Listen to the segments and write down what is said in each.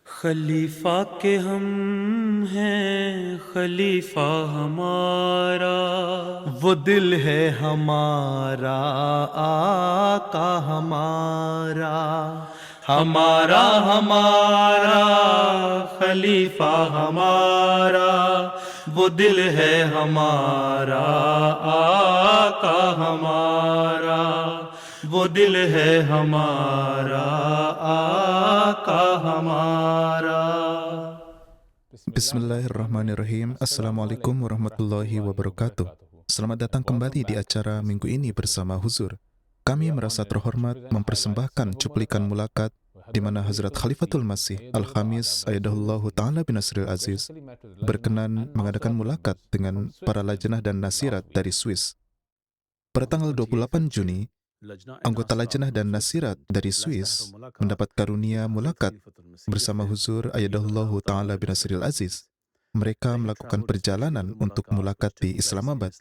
खलीफा के हम हैं, खलीफा हमारा, वो दिल है हमारा, आका हमारा, हमारा हमारा खलीफा हमारा, वो दिल है हमारा, आका हमारा, वो दिल है हमारा, आका हमारा। Bismillahirrahmanirrahim. Assalamualaikum warahmatullahi wabarakatuh. Selamat datang kembali di acara minggu ini bersama Huzur. Kami merasa terhormat mempersembahkan cuplikan mulakat di mana Hazrat Khalifatul Masih Al-Khamis Ayyadahullahu Ta'ala bin Nasril Aziz berkenan mengadakan mulakat dengan para lajnah dan nasirat dari Swiss. Pada tanggal 28 Juni, anggota lajnah dan nasirat dari Swiss mendapat karunia mulakat bersama Huzur Ayyadahullahu Ta'ala bin Nasril Aziz. Mereka melakukan perjalanan untuk mulakat di Islamabad.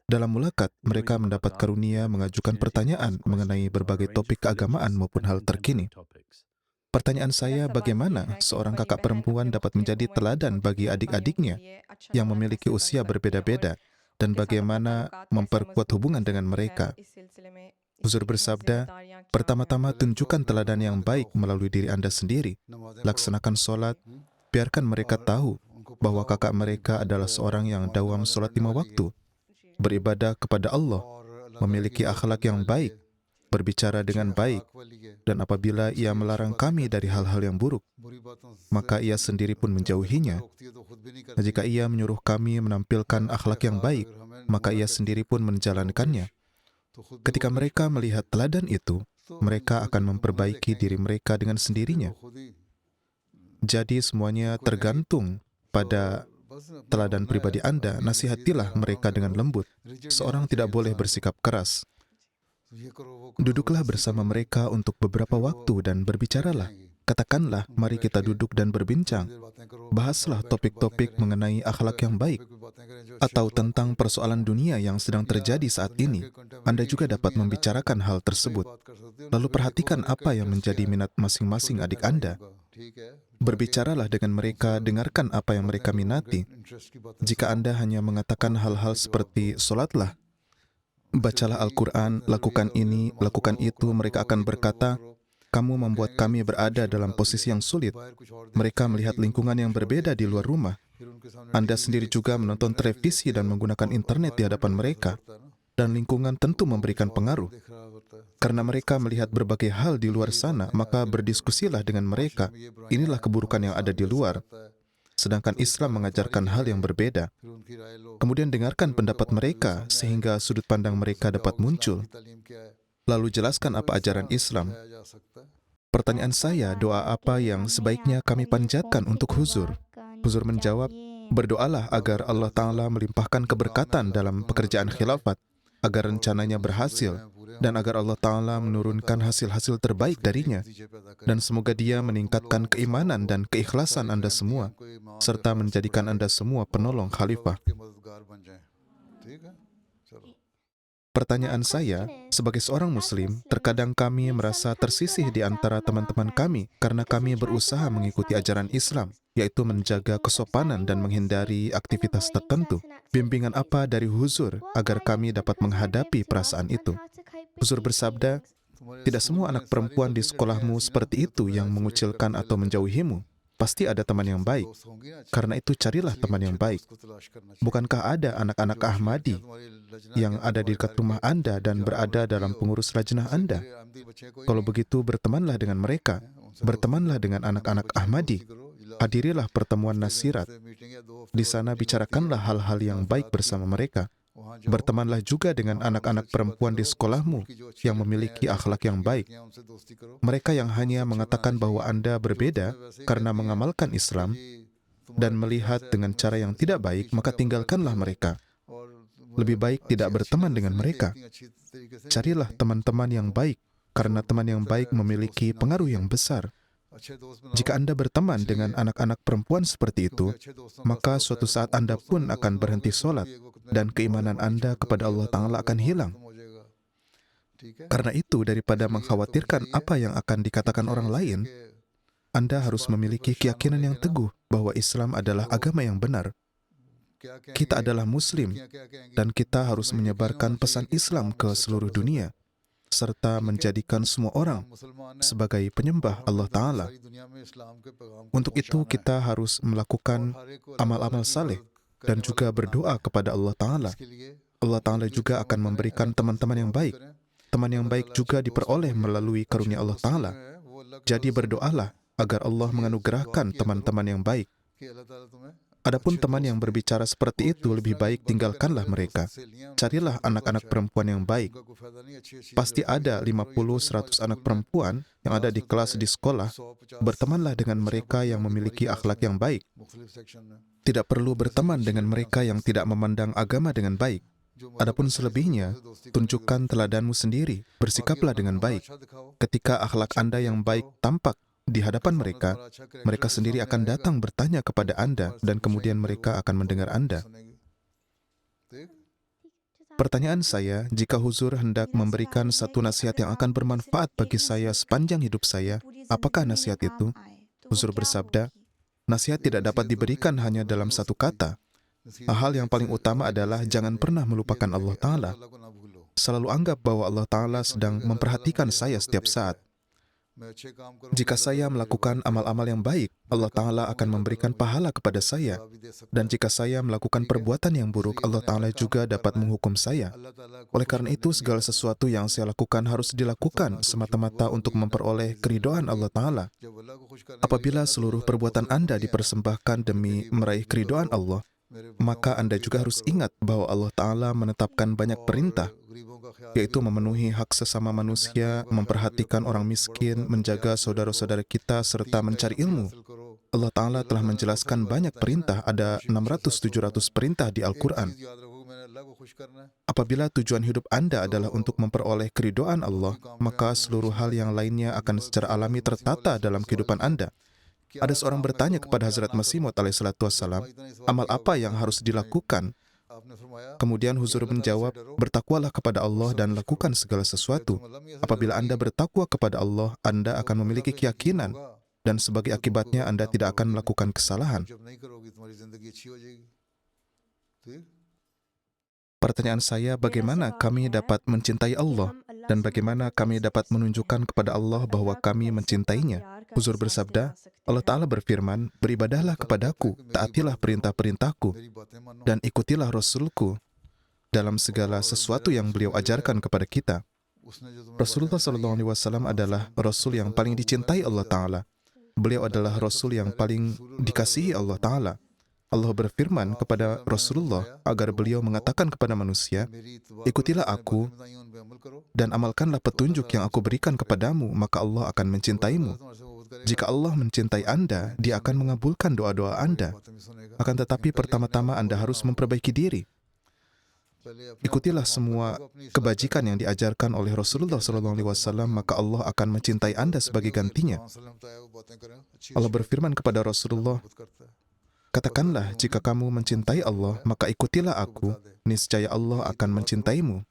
Dalam mulakat, mereka mendapat karunia mengajukan pertanyaan mengenai berbagai topik keagamaan maupun hal terkini. Pertanyaan saya, bagaimana seorang kakak perempuan dapat menjadi teladan bagi adik-adiknya yang memiliki usia berbeda-beda, dan bagaimana memperkuat hubungan dengan mereka? Huzur bersabda, pertama-tama tunjukkan teladan yang baik melalui diri Anda sendiri. Laksanakan solat, biarkan mereka tahu bahwa kakak mereka adalah seorang yang dawam solat 5 waktu, beribadah kepada Allah, memiliki akhlak yang baik, berbicara dengan baik, dan apabila ia melarang kami dari hal-hal yang buruk, maka ia sendiri pun menjauhinya. Dan jika ia menyuruh kami menampilkan akhlak yang baik, maka ia sendiri pun menjalankannya. Ketika mereka melihat teladan itu, mereka akan memperbaiki diri mereka dengan sendirinya. Jadi semuanya tergantung pada teladan pribadi Anda. Nasihatilah mereka dengan lembut. Seorang tidak boleh bersikap keras. Duduklah bersama mereka untuk beberapa waktu dan berbicaralah. Katakanlah, mari kita duduk dan berbincang. Bahaslah topik-topik mengenai akhlak yang baik atau tentang persoalan dunia yang sedang terjadi saat ini. Anda juga dapat membicarakan hal tersebut. Lalu perhatikan apa yang menjadi minat masing-masing adik Anda. Berbicaralah dengan mereka, dengarkan apa yang mereka minati. Jika Anda hanya mengatakan hal-hal seperti solatlah, bacalah Al-Quran, lakukan ini, lakukan itu, mereka akan berkata, kamu membuat kami berada dalam posisi yang sulit. Mereka melihat lingkungan yang berbeda di luar rumah. Anda sendiri juga menonton televisi dan menggunakan internet di hadapan mereka. Dan lingkungan tentu memberikan pengaruh. Karena mereka melihat berbagai hal di luar sana, maka berdiskusilah dengan mereka. Inilah keburukan yang ada di luar. Sedangkan Islam mengajarkan hal yang berbeda. Kemudian dengarkan pendapat mereka, sehingga sudut pandang mereka dapat muncul. Lalu jelaskan apa ajaran Islam. Pertanyaan saya, doa apa yang sebaiknya kami panjatkan untuk Huzur? Huzur menjawab, berdoalah agar Allah Ta'ala melimpahkan keberkatan dalam pekerjaan khilafat, agar rencananya berhasil, dan agar Allah Ta'ala menurunkan hasil-hasil terbaik darinya. Dan semoga Dia meningkatkan keimanan dan keikhlasan Anda semua, serta menjadikan Anda semua penolong khalifah. Pertanyaan saya, sebagai seorang Muslim, terkadang kami merasa tersisih di antara teman-teman kami karena kami berusaha mengikuti ajaran Islam, yaitu menjaga kesopanan dan menghindari aktivitas tertentu. Bimbingan apa dari Huzur agar kami dapat menghadapi perasaan itu? Huzur bersabda, tidak semua anak perempuan di sekolahmu seperti itu yang mengucilkan atau menjauhimu. Pasti ada teman yang baik. Karena itu carilah teman yang baik. Bukankah ada anak-anak Ahmadi yang ada di dekat rumah Anda dan berada dalam pengurus lajnah Anda? Kalau begitu, bertemanlah dengan mereka. Bertemanlah dengan anak-anak Ahmadi. Hadirilah pertemuan nasirat. Di sana bicarakanlah hal-hal yang baik bersama mereka. Bertemanlah juga dengan anak-anak perempuan di sekolahmu yang memiliki akhlak yang baik. Mereka yang hanya mengatakan bahwa Anda berbeda karena mengamalkan Islam dan melihat dengan cara yang tidak baik, maka tinggalkanlah mereka. Lebih baik tidak berteman dengan mereka. Carilah teman-teman yang baik, karena teman yang baik memiliki pengaruh yang besar. Jika Anda berteman dengan anak-anak perempuan seperti itu, maka suatu saat Anda pun akan berhenti sholat, dan keimanan Anda kepada Allah Ta'ala akan hilang. Karena itu, daripada mengkhawatirkan apa yang akan dikatakan orang lain, Anda harus memiliki keyakinan yang teguh bahwa Islam adalah agama yang benar. Kita adalah Muslim, dan kita harus menyebarkan pesan Islam ke seluruh dunia, serta menjadikan semua orang sebagai penyembah Allah Ta'ala. Untuk itu, kita harus melakukan amal-amal saleh dan juga berdoa kepada Allah Ta'ala. Allah Ta'ala juga akan memberikan teman-teman yang baik. Teman yang baik juga diperoleh melalui karunia Allah Ta'ala. Jadi berdoalah agar Allah menganugerahkan teman-teman yang baik. Adapun teman yang berbicara seperti itu, lebih baik tinggalkanlah mereka. Carilah anak-anak perempuan yang baik. Pasti ada 50-100 anak perempuan yang ada di kelas di sekolah. Bertemanlah dengan mereka yang memiliki akhlak yang baik. Tidak perlu berteman dengan mereka yang tidak memandang agama dengan baik. Adapun selebihnya, tunjukkan teladanmu sendiri. Bersikaplah dengan baik. Ketika akhlak Anda yang baik tampak di hadapan mereka, mereka sendiri akan datang bertanya kepada Anda dan kemudian mereka akan mendengar Anda. Pertanyaan saya, jika Huzur hendak memberikan satu nasihat yang akan bermanfaat bagi saya sepanjang hidup saya, apakah nasihat itu? Huzur bersabda, nasihat tidak dapat diberikan hanya dalam satu kata. Hal yang paling utama adalah jangan pernah melupakan Allah Ta'ala. Selalu anggap bahwa Allah Ta'ala sedang memperhatikan saya setiap saat. Jika saya melakukan amal-amal yang baik, Allah Ta'ala akan memberikan pahala kepada saya. Dan jika saya melakukan perbuatan yang buruk, Allah Ta'ala juga dapat menghukum saya. Oleh karena itu, segala sesuatu yang saya lakukan harus dilakukan semata-mata untuk memperoleh keridhaan Allah Ta'ala. Apabila seluruh perbuatan Anda dipersembahkan demi meraih keridhaan Allah, maka Anda juga harus ingat bahwa Allah Ta'ala menetapkan banyak perintah, yaitu memenuhi hak sesama manusia, memperhatikan orang miskin, menjaga saudara-saudara kita, serta mencari ilmu. Allah Ta'ala telah menjelaskan banyak perintah, ada 600-700 perintah di Al-Quran. Apabila tujuan hidup Anda adalah untuk memperoleh keridhaan Allah, maka seluruh hal yang lainnya akan secara alami tertata dalam kehidupan Anda. Ada seorang bertanya kepada Hazrat Masih Maud alaihissalam, amal apa yang harus dilakukan? Kemudian Huzur menjawab, bertakwalah kepada Allah dan lakukan segala sesuatu. Apabila Anda bertakwa kepada Allah, Anda akan memiliki keyakinan, dan sebagai akibatnya Anda tidak akan melakukan kesalahan. Pertanyaan saya, bagaimana kami dapat mencintai Allah? Dan bagaimana kami dapat menunjukkan kepada Allah bahwa kami mencintainya? Huzur bersabda, Allah Ta'ala berfirman, beribadahlah kepadaku, taatilah perintah-perintahku, dan ikutilah Rasulku dalam segala sesuatu yang beliau ajarkan kepada kita. Rasulullah SAW adalah Rasul yang paling dicintai Allah Ta'ala. Beliau adalah Rasul yang paling dikasihi Allah Ta'ala. Allah berfirman kepada Rasulullah agar beliau mengatakan kepada manusia, ikutilah aku dan amalkanlah petunjuk yang aku berikan kepadamu, maka Allah akan mencintaimu. Jika Allah mencintai Anda, Dia akan mengabulkan doa-doa Anda. Akan tetapi pertama-tama Anda harus memperbaiki diri. Ikutilah semua kebajikan yang diajarkan oleh Rasulullah SAW, maka Allah akan mencintai Anda sebagai gantinya. Allah berfirman kepada Rasulullah, katakanlah, jika kamu mencintai Allah, maka ikutilah aku, niscaya Allah akan mencintaimu.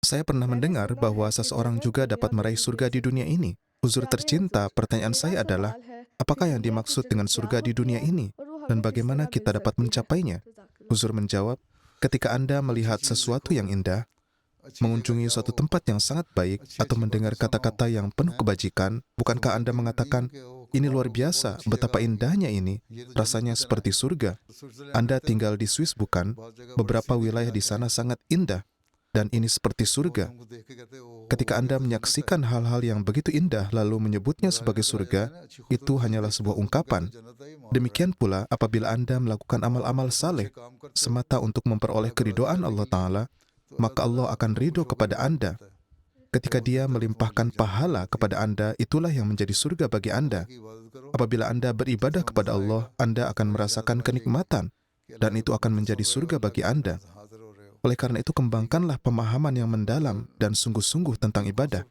Saya pernah mendengar bahwa seseorang juga dapat meraih surga di dunia ini. Huzur tercinta, pertanyaan saya adalah, apakah yang dimaksud dengan surga di dunia ini? Dan bagaimana kita dapat mencapainya? Huzur menjawab, ketika Anda melihat sesuatu yang indah, mengunjungi suatu tempat yang sangat baik, atau mendengar kata-kata yang penuh kebajikan, bukankah Anda mengatakan, ini luar biasa, betapa indahnya ini, rasanya seperti surga. Anda tinggal di Swiss, bukan? Beberapa wilayah di sana sangat indah, dan ini seperti surga. Ketika Anda menyaksikan hal-hal yang begitu indah, lalu menyebutnya sebagai surga, itu hanyalah sebuah ungkapan. Demikian pula, apabila Anda melakukan amal-amal saleh, semata untuk memperoleh keridhaan Allah Ta'ala, maka Allah akan ridho kepada Anda. Ketika Dia melimpahkan pahala kepada Anda, itulah yang menjadi surga bagi Anda. Apabila Anda beribadah kepada Allah, Anda akan merasakan kenikmatan, dan itu akan menjadi surga bagi Anda. Oleh karena itu, kembangkanlah pemahaman yang mendalam dan sungguh-sungguh tentang ibadah.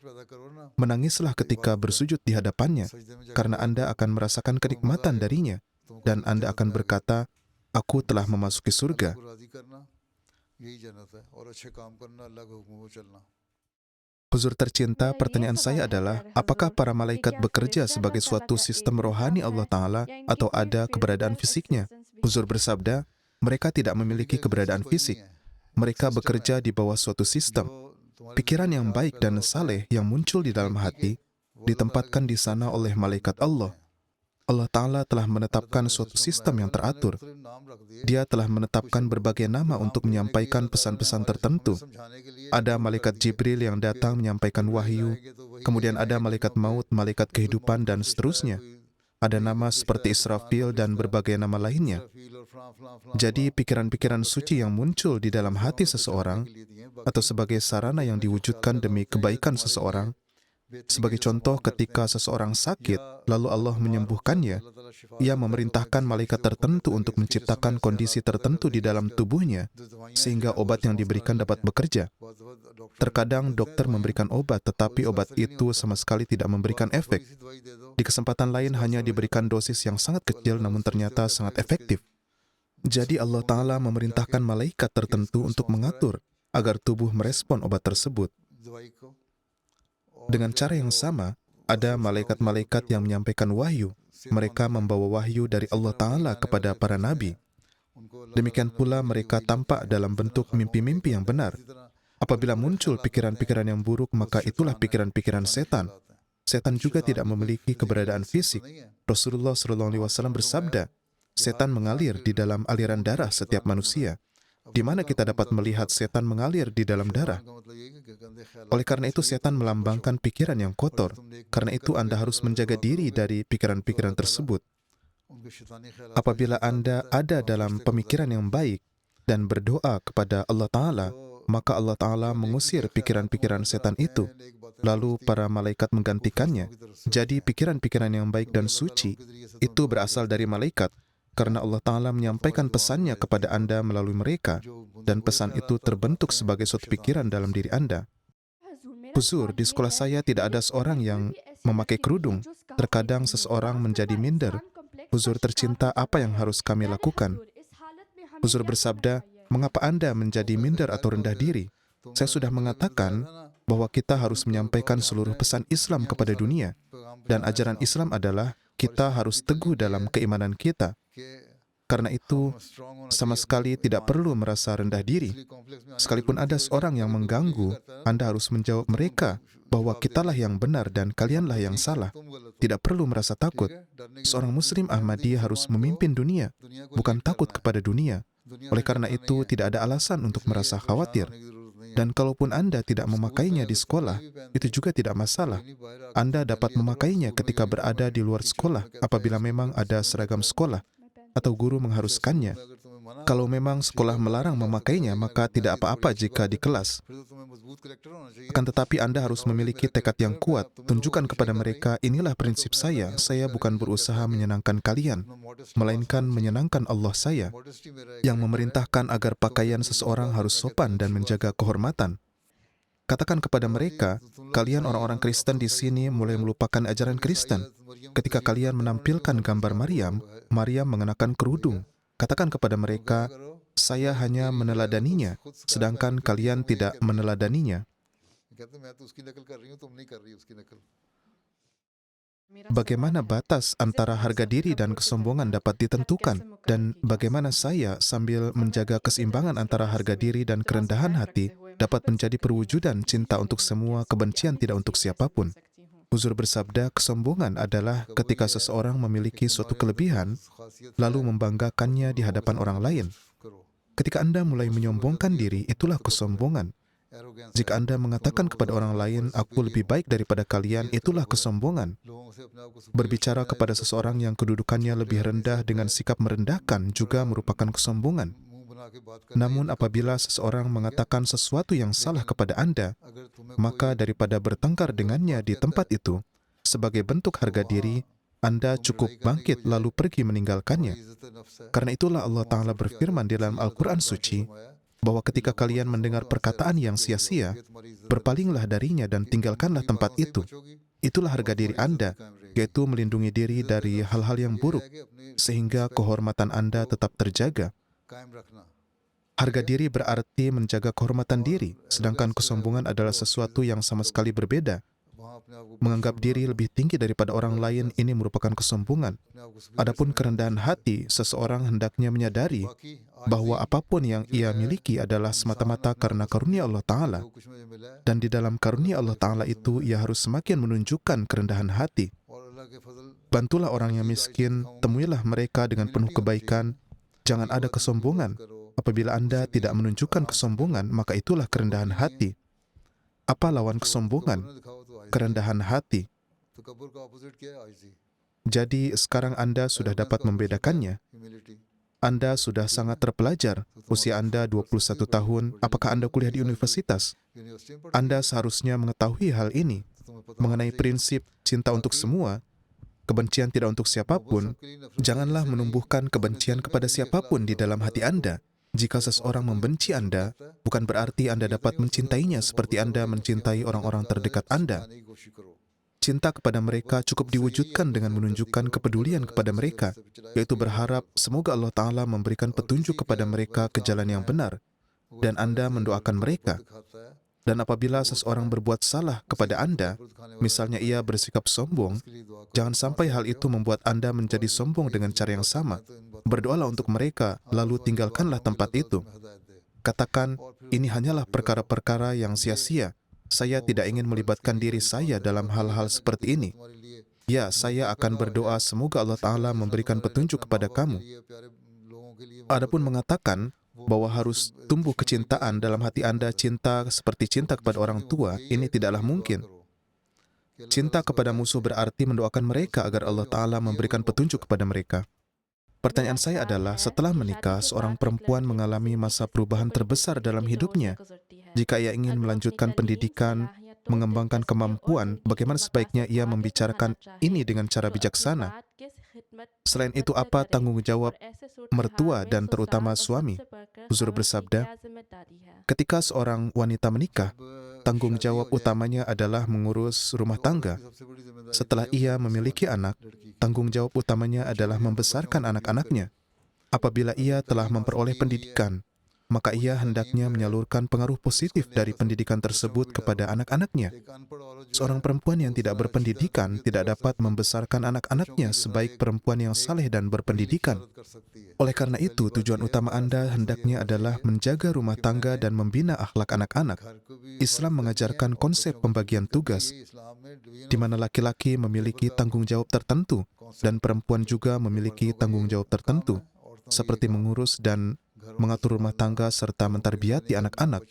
Menangislah ketika bersujud di hadapannya, karena Anda akan merasakan kenikmatan darinya, dan Anda akan berkata, aku telah memasuki surga. Huzur tercinta, pertanyaan saya adalah, apakah para malaikat bekerja sebagai suatu sistem rohani Allah Ta'ala atau ada keberadaan fisiknya? Huzur bersabda, mereka tidak memiliki keberadaan fisik. Mereka bekerja di bawah suatu sistem. Pikiran yang baik dan saleh yang muncul di dalam hati ditempatkan di sana oleh malaikat Allah. Allah Ta'ala telah menetapkan suatu sistem yang teratur. Dia telah menetapkan berbagai nama untuk menyampaikan pesan-pesan tertentu. Ada malaikat Jibril yang datang menyampaikan wahyu, kemudian ada malaikat maut, malaikat kehidupan, dan seterusnya. Ada nama seperti Israfil dan berbagai nama lainnya. Jadi, pikiran-pikiran suci yang muncul di dalam hati seseorang atau sebagai sarana yang diwujudkan demi kebaikan seseorang. Sebagai contoh, ketika seseorang sakit, lalu Allah menyembuhkannya, Ia memerintahkan malaikat tertentu untuk menciptakan kondisi tertentu di dalam tubuhnya, sehingga obat yang diberikan dapat bekerja. Terkadang dokter memberikan obat, tetapi obat itu sama sekali tidak memberikan efek. Di kesempatan lain hanya diberikan dosis yang sangat kecil, namun ternyata sangat efektif. Jadi Allah Ta'ala memerintahkan malaikat tertentu untuk mengatur agar tubuh merespon obat tersebut. Dengan cara yang sama, ada malaikat-malaikat yang menyampaikan wahyu. Mereka membawa wahyu dari Allah Ta'ala kepada para nabi. Demikian pula mereka tampak dalam bentuk mimpi-mimpi yang benar. Apabila muncul pikiran-pikiran yang buruk, maka itulah pikiran-pikiran setan. Setan juga tidak memiliki keberadaan fisik. Rasulullah SAW bersabda, setan mengalir di dalam aliran darah setiap manusia. Di mana kita dapat melihat setan mengalir di dalam darah? Oleh karena itu, setan melambangkan pikiran yang kotor. Karena itu, Anda harus menjaga diri dari pikiran-pikiran tersebut. Apabila Anda ada dalam pemikiran yang baik dan berdoa kepada Allah Ta'ala, maka Allah Ta'ala mengusir pikiran-pikiran setan itu. Lalu para malaikat menggantikannya. Jadi, pikiran-pikiran yang baik dan suci itu berasal dari malaikat. Karena Allah Ta'ala menyampaikan pesannya kepada Anda melalui mereka, dan pesan itu terbentuk sebagai suatu pikiran dalam diri Anda. Huzur, di sekolah saya tidak ada seorang yang memakai kerudung. Terkadang seseorang menjadi minder. Huzur tercinta, apa yang harus kami lakukan? Huzur bersabda, mengapa Anda menjadi minder atau rendah diri? Saya sudah mengatakan bahwa kita harus menyampaikan seluruh pesan Islam kepada dunia. Dan ajaran Islam adalah kita harus teguh dalam keimanan kita. Karena itu, sama sekali tidak perlu merasa rendah diri. Sekalipun ada seorang yang mengganggu, Anda harus menjawab mereka bahwa kitalah yang benar dan kalianlah yang salah. Tidak perlu merasa takut. Seorang Muslim Ahmadiyah harus memimpin dunia, bukan takut kepada dunia. Oleh karena itu, tidak ada alasan untuk merasa khawatir. Dan kalaupun Anda tidak memakainya di sekolah, itu juga tidak masalah. Anda dapat memakainya ketika berada di luar sekolah, apabila memang ada seragam sekolah, atau guru mengharuskannya. Kalau memang sekolah melarang memakainya, maka tidak apa-apa jika di kelas. Akan tetapi Anda harus memiliki tekad yang kuat. Tunjukkan kepada mereka, inilah prinsip saya bukan berusaha menyenangkan kalian, melainkan menyenangkan Allah saya, yang memerintahkan agar pakaian seseorang harus sopan dan menjaga kehormatan. Katakan kepada mereka, kalian orang-orang Kristen di sini mulai melupakan ajaran Kristen. Ketika kalian menampilkan gambar Maryam, Maryam mengenakan kerudung. Katakan kepada mereka, saya hanya meneladaninya, sedangkan kalian tidak meneladaninya. Bagaimana batas antara harga diri dan kesombongan dapat ditentukan? Dan bagaimana saya, sambil menjaga keseimbangan antara harga diri dan kerendahan hati, dapat menjadi perwujudan cinta untuk semua, kebencian tidak untuk siapapun? Huzur bersabda, kesombongan adalah ketika seseorang memiliki suatu kelebihan, lalu membanggakannya di hadapan orang lain. Ketika Anda mulai menyombongkan diri, itulah kesombongan. Jika Anda mengatakan kepada orang lain, aku lebih baik daripada kalian, itulah kesombongan. Berbicara kepada seseorang yang kedudukannya lebih rendah dengan sikap merendahkan juga merupakan kesombongan. Namun apabila seseorang mengatakan sesuatu yang salah kepada Anda, maka daripada bertengkar dengannya di tempat itu, sebagai bentuk harga diri, Anda cukup bangkit lalu pergi meninggalkannya. Karena itulah Allah Ta'ala berfirman di dalam Al-Quran Suci, bahwa ketika kalian mendengar perkataan yang sia-sia, berpalinglah darinya dan tinggalkanlah tempat itu. Itulah harga diri Anda, yaitu melindungi diri dari hal-hal yang buruk, sehingga kehormatan Anda tetap terjaga. Harga diri berarti menjaga kehormatan diri, sedangkan kesombongan adalah sesuatu yang sama sekali berbeda. Menganggap diri lebih tinggi daripada orang lain ini merupakan kesombongan. Adapun kerendahan hati, seseorang hendaknya menyadari bahwa apapun yang ia miliki adalah semata-mata karena karunia Allah Ta'ala. Dan di dalam karunia Allah Ta'ala itu, ia harus semakin menunjukkan kerendahan hati. Bantulah orang yang miskin, temuilah mereka dengan penuh kebaikan. Jangan ada kesombongan. Apabila Anda tidak menunjukkan kesombongan, maka itulah kerendahan hati. Apa lawan kesombongan? Kerendahan hati. Jadi sekarang Anda sudah dapat membedakannya. Anda sudah sangat terpelajar. Usia Anda 21 tahun. Apakah Anda kuliah di universitas? Anda seharusnya mengetahui hal ini. Mengenai prinsip cinta untuk semua, kebencian tidak untuk siapapun. Janganlah menumbuhkan kebencian kepada siapapun di dalam hati Anda. Jika seseorang membenci Anda, bukan berarti Anda dapat mencintainya seperti Anda mencintai orang-orang terdekat Anda. Cinta kepada mereka cukup diwujudkan dengan menunjukkan kepedulian kepada mereka, yaitu berharap semoga Allah Ta'ala memberikan petunjuk kepada mereka ke jalan yang benar, dan Anda mendoakan mereka. Dan apabila seseorang berbuat salah kepada Anda, misalnya ia bersikap sombong, jangan sampai hal itu membuat Anda menjadi sombong dengan cara yang sama. Berdoalah untuk mereka, lalu tinggalkanlah tempat itu. Katakan, ini hanyalah perkara-perkara yang sia-sia. Saya tidak ingin melibatkan diri saya dalam hal-hal seperti ini. Ya, saya akan berdoa semoga Allah Ta'ala memberikan petunjuk kepada kamu. Adapun mengatakan bahwa harus tumbuh kecintaan dalam hati Anda, cinta seperti cinta kepada orang tua, ini tidaklah mungkin. Cinta kepada musuh berarti mendoakan mereka agar Allah Ta'ala memberikan petunjuk kepada mereka. Pertanyaan saya adalah, setelah menikah, seorang perempuan mengalami masa perubahan terbesar dalam hidupnya. Jika ia ingin melanjutkan pendidikan, mengembangkan kemampuan, bagaimana sebaiknya ia membicarakan ini dengan cara bijaksana? Selain itu, apa tanggung jawab mertua dan terutama suami? Huzur bersabda, ketika seorang wanita menikah, tanggung jawab utamanya adalah mengurus rumah tangga. Setelah ia memiliki anak, tanggung jawab utamanya adalah membesarkan anak-anaknya. Apabila ia telah memperoleh pendidikan, maka ia hendaknya menyalurkan pengaruh positif dari pendidikan tersebut kepada anak-anaknya. Seorang perempuan yang tidak berpendidikan tidak dapat membesarkan anak-anaknya sebaik perempuan yang saleh dan berpendidikan. Oleh karena itu, tujuan utama Anda hendaknya adalah menjaga rumah tangga dan membina akhlak anak-anak. Islam mengajarkan konsep pembagian tugas, di mana laki-laki memiliki tanggung jawab tertentu dan perempuan juga memiliki tanggung jawab tertentu, seperti mengurus dan mengatur rumah tangga serta mentarbiyati anak-anak.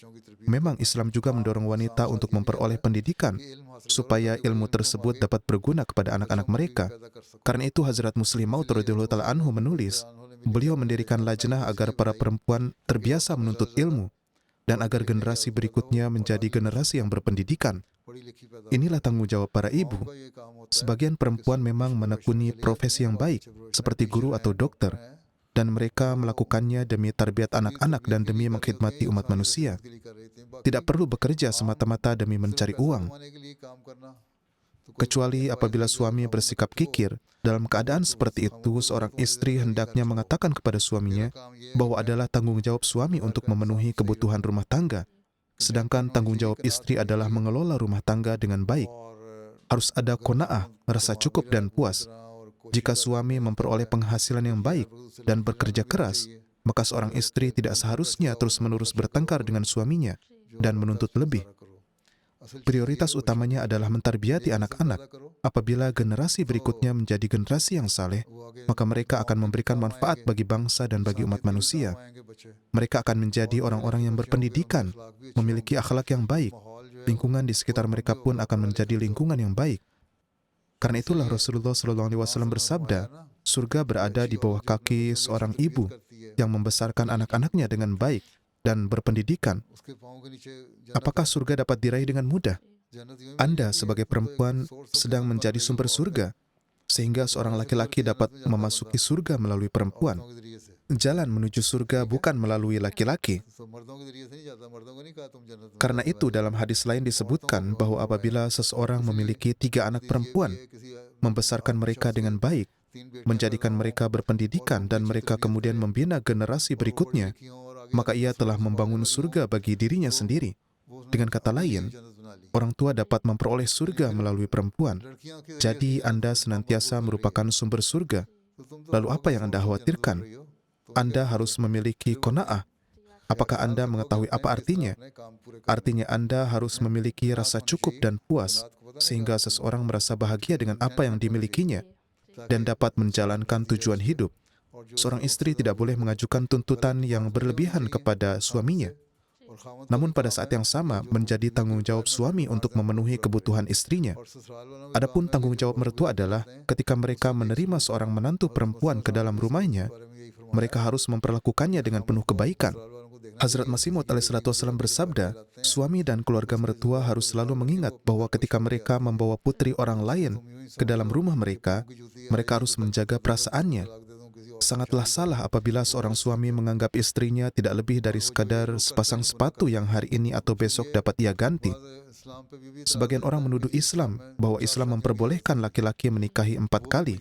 Memang Islam juga mendorong wanita untuk memperoleh pendidikan supaya ilmu tersebut dapat berguna kepada anak-anak mereka. Karena itu Hazrat Muslim Maud radhiyallahu ta'ala anhu menulis, beliau mendirikan lajnah agar para perempuan terbiasa menuntut ilmu dan agar generasi berikutnya menjadi generasi yang berpendidikan. Inilah tanggung jawab para ibu. Sebagian perempuan memang menekuni profesi yang baik seperti guru atau dokter, dan mereka melakukannya demi tarbiyat anak-anak dan demi mengkhidmati umat manusia. Tidak perlu bekerja semata-mata demi mencari uang. Kecuali apabila suami bersikap kikir, dalam keadaan seperti itu, seorang istri hendaknya mengatakan kepada suaminya bahwa adalah tanggung jawab suami untuk memenuhi kebutuhan rumah tangga, sedangkan tanggung jawab istri adalah mengelola rumah tangga dengan baik. Harus ada qanaah, rasa cukup dan puas. Jika suami memperoleh penghasilan yang baik dan bekerja keras, maka seorang istri tidak seharusnya terus-menerus bertengkar dengan suaminya dan menuntut lebih. Prioritas utamanya adalah mentarbiyati anak-anak. Apabila generasi berikutnya menjadi generasi yang saleh, maka mereka akan memberikan manfaat bagi bangsa dan bagi umat manusia. Mereka akan menjadi orang-orang yang berpendidikan, memiliki akhlak yang baik. Lingkungan di sekitar mereka pun akan menjadi lingkungan yang baik. Karena itulah Rasulullah SAW bersabda, surga berada di bawah kaki seorang ibu yang membesarkan anak-anaknya dengan baik dan berpendidikan. Apakah surga dapat diraih dengan mudah? Anda sebagai perempuan sedang menjadi sumber surga, sehingga seorang laki-laki dapat memasuki surga melalui perempuan. Jalan menuju surga bukan melalui laki-laki. Karena itu dalam hadis lain disebutkan bahwa apabila seseorang memiliki 3 anak perempuan, membesarkan mereka dengan baik, menjadikan mereka berpendidikan dan mereka kemudian membina generasi berikutnya, maka ia telah membangun surga bagi dirinya sendiri. Dengan kata lain, orang tua dapat memperoleh surga melalui perempuan. Jadi Anda senantiasa merupakan sumber surga. Lalu apa yang Anda khawatirkan? Anda harus memiliki qanaah. Apakah Anda mengetahui apa artinya? Artinya Anda harus memiliki rasa cukup dan puas, sehingga seseorang merasa bahagia dengan apa yang dimilikinya dan dapat menjalankan tujuan hidup. Seorang istri tidak boleh mengajukan tuntutan yang berlebihan kepada suaminya. Namun pada saat yang sama menjadi tanggung jawab suami untuk memenuhi kebutuhan istrinya. Adapun tanggung jawab mertua adalah ketika mereka menerima seorang menantu perempuan ke dalam rumahnya, mereka harus memperlakukannya dengan penuh kebaikan. Hazrat Masih Maud alaihissalam bersabda, suami dan keluarga mertua harus selalu mengingat bahwa ketika mereka membawa putri orang lain ke dalam rumah mereka, mereka harus menjaga perasaannya. Sangatlah salah apabila seorang suami menganggap istrinya tidak lebih dari sekadar sepasang sepatu yang hari ini atau besok dapat ia ganti. Sebagian orang menuduh Islam bahwa Islam memperbolehkan laki-laki menikahi 4 kali.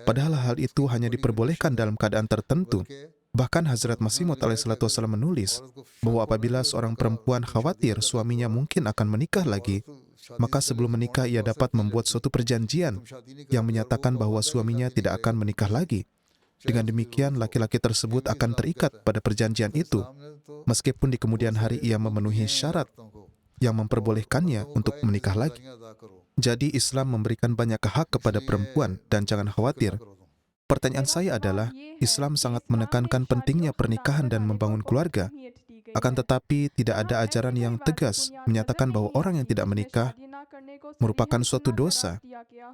Padahal hal itu hanya diperbolehkan dalam keadaan tertentu. Bahkan Hazrat Masih Maud alaihissalam menulis bahwa apabila seorang perempuan khawatir suaminya mungkin akan menikah lagi, maka sebelum menikah ia dapat membuat suatu perjanjian yang menyatakan bahwa suaminya tidak akan menikah lagi. Dengan demikian, laki-laki tersebut akan terikat pada perjanjian itu, meskipun di kemudian hari ia memenuhi syarat yang memperbolehkannya untuk menikah lagi. Jadi Islam memberikan banyak hak kepada perempuan dan jangan khawatir. Pertanyaan saya adalah, Islam sangat menekankan pentingnya pernikahan dan membangun keluarga. Akan tetapi tidak ada ajaran yang tegas menyatakan bahwa orang yang tidak menikah merupakan suatu dosa.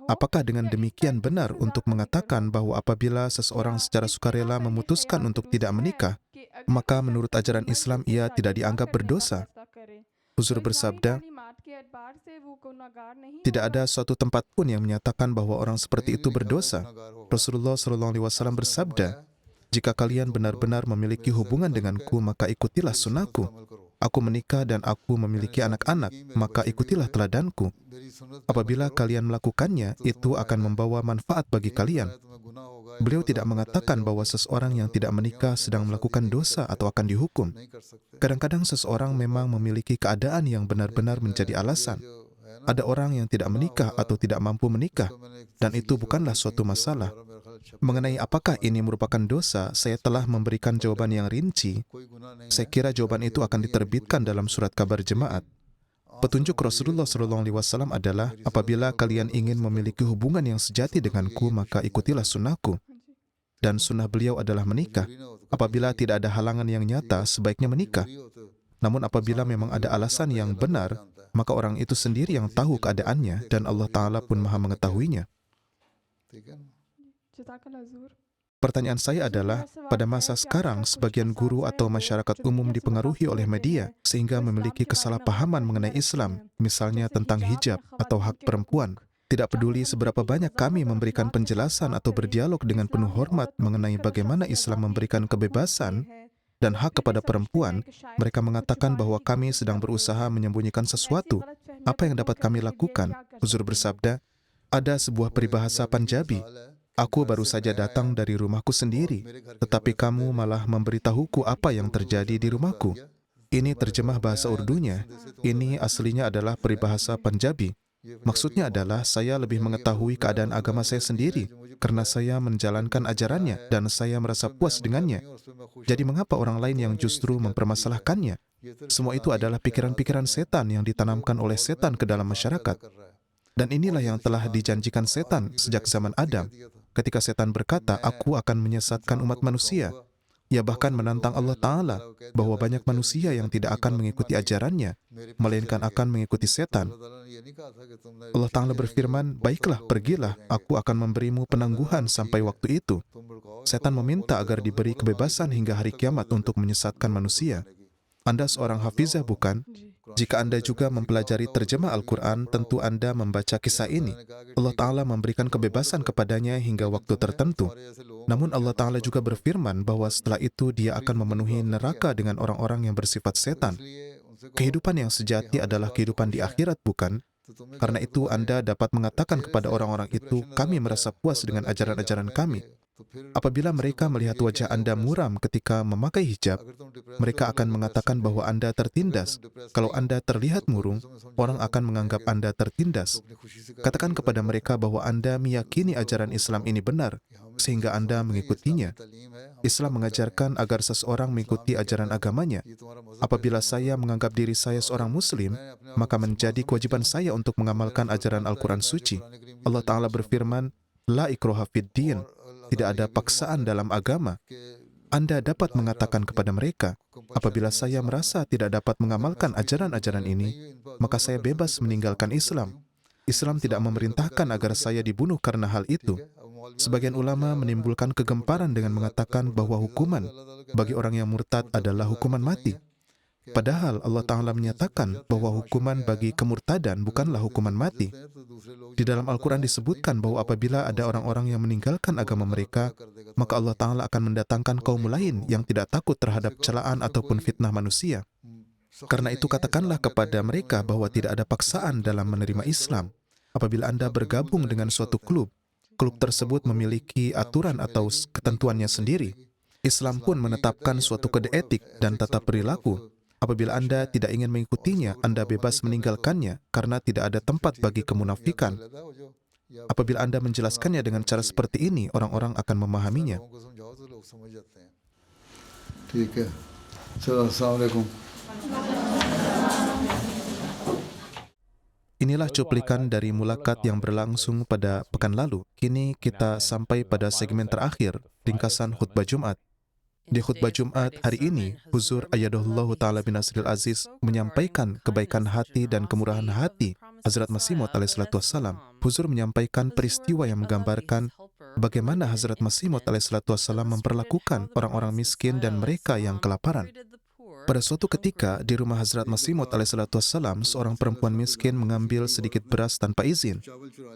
Apakah dengan demikian benar untuk mengatakan bahwa apabila seseorang secara sukarela memutuskan untuk tidak menikah, maka menurut ajaran Islam ia tidak dianggap berdosa? Huzur bersabda, tidak ada suatu tempat pun yang menyatakan bahwa orang seperti itu berdosa. Rasulullah SAW bersabda, jika kalian benar-benar memiliki hubungan denganku, maka ikutilah sunnahku. Aku menikah dan aku memiliki anak-anak, maka ikutilah teladanku. Apabila kalian melakukannya, itu akan membawa manfaat bagi kalian. Beliau tidak mengatakan bahwa seseorang yang tidak menikah sedang melakukan dosa atau akan dihukum. Kadang-kadang seseorang memang memiliki keadaan yang benar-benar menjadi alasan. Ada orang yang tidak menikah atau tidak mampu menikah, dan itu bukanlah suatu masalah. Mengenai apakah ini merupakan dosa, saya telah memberikan jawaban yang rinci. Saya kira jawaban itu akan diterbitkan dalam surat kabar jemaat. Petunjuk Rasulullah SAW adalah, apabila kalian ingin memiliki hubungan yang sejati denganku, maka ikutilah sunnahku. Dan sunnah beliau adalah menikah. Apabila tidak ada halangan yang nyata, sebaiknya menikah. Namun apabila memang ada alasan yang benar, maka orang itu sendiri yang tahu keadaannya, dan Allah Ta'ala pun maha mengetahuinya. Pertanyaan saya adalah, pada masa sekarang, sebagian guru atau masyarakat umum dipengaruhi oleh media sehingga memiliki kesalahpahaman mengenai Islam, misalnya tentang hijab atau hak perempuan. Tidak peduli seberapa banyak kami memberikan penjelasan atau berdialog dengan penuh hormat mengenai bagaimana Islam memberikan kebebasan dan hak kepada perempuan, mereka mengatakan bahwa kami sedang berusaha menyembunyikan sesuatu. Apa yang dapat kami lakukan? Huzur bersabda, ada sebuah peribahasa Panjabi, aku baru saja datang dari rumahku sendiri, tetapi kamu malah memberitahuku apa yang terjadi di rumahku. Ini terjemah bahasa Urdunya. Ini aslinya adalah peribahasa Panjabi. Maksudnya adalah saya lebih mengetahui keadaan agama saya sendiri karena saya menjalankan ajarannya dan saya merasa puas dengannya. Jadi mengapa orang lain yang justru mempermasalahkannya? Semua itu adalah pikiran-pikiran setan yang ditanamkan oleh setan ke dalam masyarakat. Dan inilah yang telah dijanjikan setan sejak zaman Adam. Ketika setan berkata, aku akan menyesatkan umat manusia. Ia bahkan menantang Allah Ta'ala bahwa banyak manusia yang tidak akan mengikuti ajarannya, melainkan akan mengikuti setan. Allah Ta'ala berfirman, baiklah, pergilah, aku akan memberimu penangguhan sampai waktu itu. Setan meminta agar diberi kebebasan hingga hari kiamat untuk menyesatkan manusia. Anda seorang hafizah, bukan? Jika Anda juga mempelajari terjemah Al-Quran, tentu Anda membaca kisah ini. Allah Ta'ala memberikan kebebasan kepadanya hingga waktu tertentu. Namun Allah Ta'ala juga berfirman bahwa setelah itu dia akan memenuhi neraka dengan orang-orang yang bersifat setan. Kehidupan yang sejati adalah kehidupan di akhirat, bukan? Karena itu Anda dapat mengatakan kepada orang-orang itu, kami merasa puas dengan ajaran-ajaran kami. Apabila mereka melihat wajah Anda muram ketika memakai hijab, mereka akan mengatakan bahwa Anda tertindas. Kalau Anda terlihat murung, orang akan menganggap Anda tertindas. Katakan kepada mereka bahwa Anda meyakini ajaran Islam ini benar, sehingga Anda mengikutinya. Islam mengajarkan agar seseorang mengikuti ajaran agamanya. Apabila saya menganggap diri saya seorang Muslim, maka menjadi kewajiban saya untuk mengamalkan ajaran Al-Quran Suci. Allah Ta'ala berfirman, La ikroha fid din, tidak ada paksaan dalam agama. Anda dapat mengatakan kepada mereka, apabila saya merasa tidak dapat mengamalkan ajaran-ajaran ini, maka saya bebas meninggalkan Islam. Islam tidak memerintahkan agar saya dibunuh karena hal itu. Sebagian ulama menimbulkan kegemparan dengan mengatakan bahwa hukuman bagi orang yang murtad adalah hukuman mati. Padahal Allah Ta'ala menyatakan bahwa hukuman bagi kemurtadan bukanlah hukuman mati. Di dalam Al-Quran disebutkan bahwa apabila ada orang-orang yang meninggalkan agama mereka, maka Allah Ta'ala akan mendatangkan kaum lain yang tidak takut terhadap celaan ataupun fitnah manusia. Karena itu katakanlah kepada mereka bahwa tidak ada paksaan dalam menerima Islam. Apabila Anda bergabung dengan suatu klub tersebut memiliki aturan atau ketentuannya sendiri. Islam pun menetapkan suatu kode etik dan tata perilaku. Apabila Anda tidak ingin mengikutinya, Anda bebas meninggalkannya karena tidak ada tempat bagi kemunafikan. Apabila Anda menjelaskannya dengan cara seperti ini, orang-orang akan memahaminya. Assalamualaikum. Inilah cuplikan dari mulakat yang berlangsung pada pekan lalu. Kini kita sampai pada segmen terakhir, ringkasan khutbah Jumat. Di khutbah Jumat hari ini, Huzur Ayyadahullah Ta'ala bin Nasril Aziz menyampaikan kebaikan hati dan kemurahan hati Hazrat Masih Maud alaihissalatu wassalam. Huzur menyampaikan peristiwa yang menggambarkan bagaimana Hazrat Masih Maud alaihissalatu wassalam memperlakukan orang-orang miskin dan mereka yang kelaparan. Pada suatu ketika, di rumah Hazrat Masih Maud alaihissalatu wassalam, seorang perempuan miskin mengambil sedikit beras tanpa izin.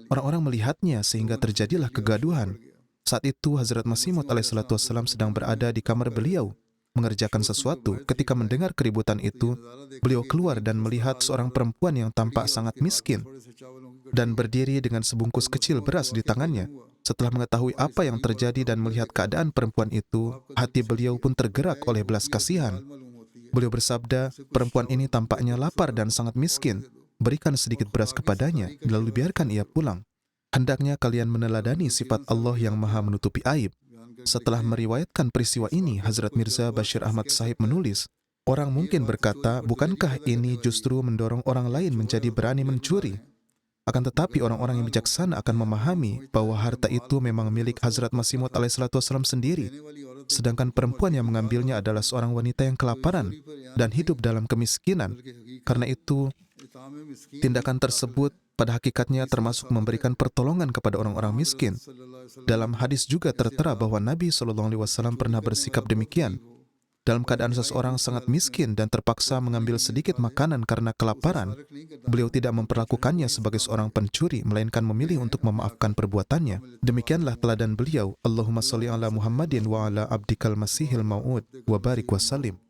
Orang-orang melihatnya sehingga terjadilah kegaduhan. Saat itu, Hazrat Masih Maud alaihissalatu wassalam sedang berada di kamar beliau, mengerjakan sesuatu. Ketika mendengar keributan itu, beliau keluar dan melihat seorang perempuan yang tampak sangat miskin dan berdiri dengan sebungkus kecil beras di tangannya. Setelah mengetahui apa yang terjadi dan melihat keadaan perempuan itu, hati beliau pun tergerak oleh belas kasihan. Beliau bersabda, perempuan ini tampaknya lapar dan sangat miskin. Berikan sedikit beras kepadanya, lalu biarkan ia pulang. Hendaknya kalian meneladani sifat Allah yang maha menutupi aib. Setelah meriwayatkan peristiwa ini, Hazrat Mirza Bashir Ahmad Sahib menulis, orang mungkin berkata, bukankah ini justru mendorong orang lain menjadi berani mencuri? Akan tetapi orang-orang yang bijaksana akan memahami bahwa harta itu memang milik Hazrat Masih Maud alaihissalatu wassalam sendiri. Sedangkan perempuan yang mengambilnya adalah seorang wanita yang kelaparan dan hidup dalam kemiskinan. Karena itu, tindakan tersebut pada hakikatnya termasuk memberikan pertolongan kepada orang-orang miskin. Dalam hadis juga tertera bahwa Nabi SAW pernah bersikap demikian. Dalam keadaan seseorang sangat miskin dan terpaksa mengambil sedikit makanan karena kelaparan, beliau tidak memperlakukannya sebagai seorang pencuri, melainkan memilih untuk memaafkan perbuatannya. Demikianlah teladan beliau. Allahumma sholli ala Muhammadin wa ala abdikal masihil mau'ud wa barik wa salim.